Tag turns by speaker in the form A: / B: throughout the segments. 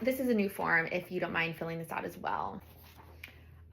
A: this is a new form if you don't mind filling this out as well.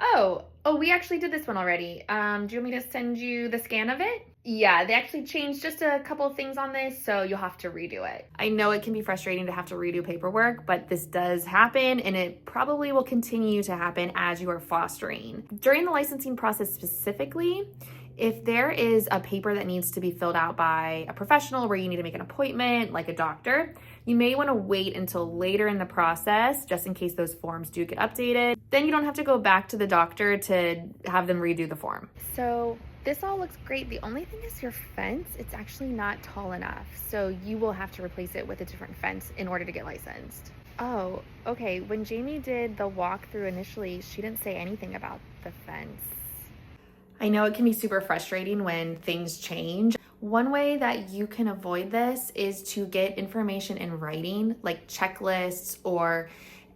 A: Oh, we actually did this one already. Do you want me to send you the scan of it? Yeah, they actually changed just a couple of things on this, so you'll have to redo it. I know it can be frustrating to have to redo paperwork, but this does happen, and it probably will continue to happen as you are fostering. During the licensing process specifically, if there is a paper that needs to be filled out by a professional where you need to make an appointment, like a doctor, you may want to wait until later in the process, just in case those forms do get updated. Then you don't have to go back to the doctor to have them redo the form. So this all looks great. The only thing is your fence, it's actually not tall enough. So you will have to replace it with a different fence in order to get licensed. Oh, okay. When Jamie did the walkthrough initially, she didn't say anything about the fence. I know it can be super frustrating when things change. One way that you can avoid this is to get information in writing, like checklists or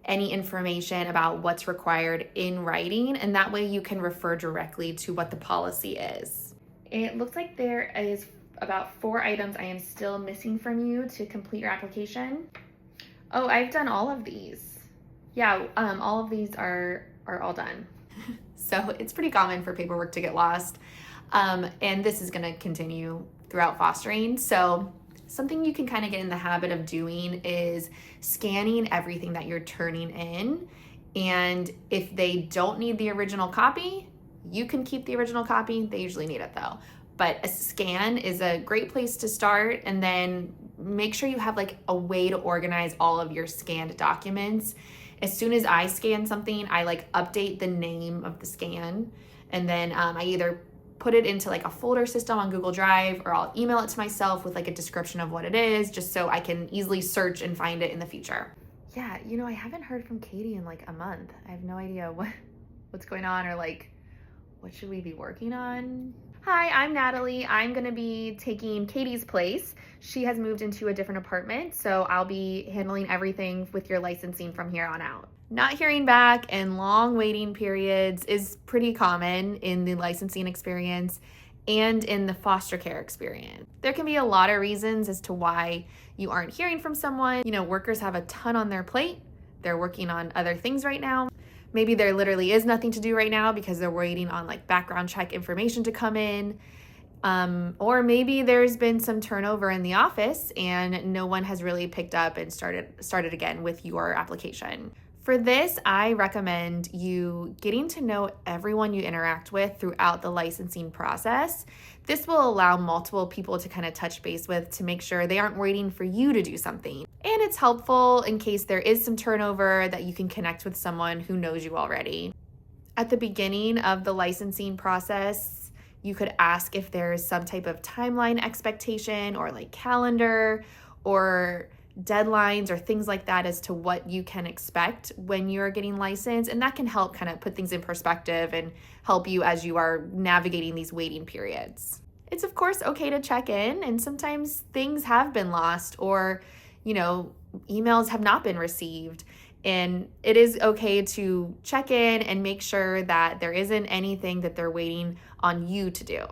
A: any information about what's required in writing, and that way you can refer directly to what the policy is. It looks like there is about 4 items I am still missing from you to complete your application. Oh, I've done all of these. Yeah, all of these are all done. So it's pretty common for paperwork to get lost. And this is gonna continue throughout fostering. So something you can kind of get in the habit of doing is scanning everything that you're turning in. And if they don't need the original copy, you can keep the original copy. They usually need it though. But a scan is a great place to start, and then make sure you have like a way to organize all of your scanned documents. As soon as I scan something, I like update the name of the scan, and then I either put it into like a folder system on Google Drive, or I'll email it to myself with like a description of what it is, just so I can easily search and find it in the future. Yeah, I haven't heard from Katie in like a month. I have no idea what's going on, or like what should we be working on? Hi, I'm Natalie. I'm gonna be taking Katie's place. She has moved into a different apartment, so I'll be handling everything with your licensing from here on out. Not hearing back and long waiting periods is pretty common in the licensing experience and in the foster care experience. There can be a lot of reasons as to why you aren't hearing from someone. Workers have a ton on their plate. They're working on other things right now. Maybe there literally is nothing to do right now because they're waiting on like background check information to come in. Or maybe there's been some turnover in the office and no one has really picked up and started again with your application. For this, I recommend you getting to know everyone you interact with throughout the licensing process. This will allow multiple people to kind of touch base with to make sure they aren't waiting for you to do something. And it's helpful in case there is some turnover that you can connect with someone who knows you already. At the beginning of the licensing process, you could ask if there's some type of timeline expectation or like calendar or deadlines or things like that as to what you can expect when you're getting licensed, and that can help kind of put things in perspective and help you as you are navigating these waiting periods. It's of course okay to check in, and sometimes things have been lost or emails have not been received, and it is okay to check in and make sure that there isn't anything that they're waiting on you to do.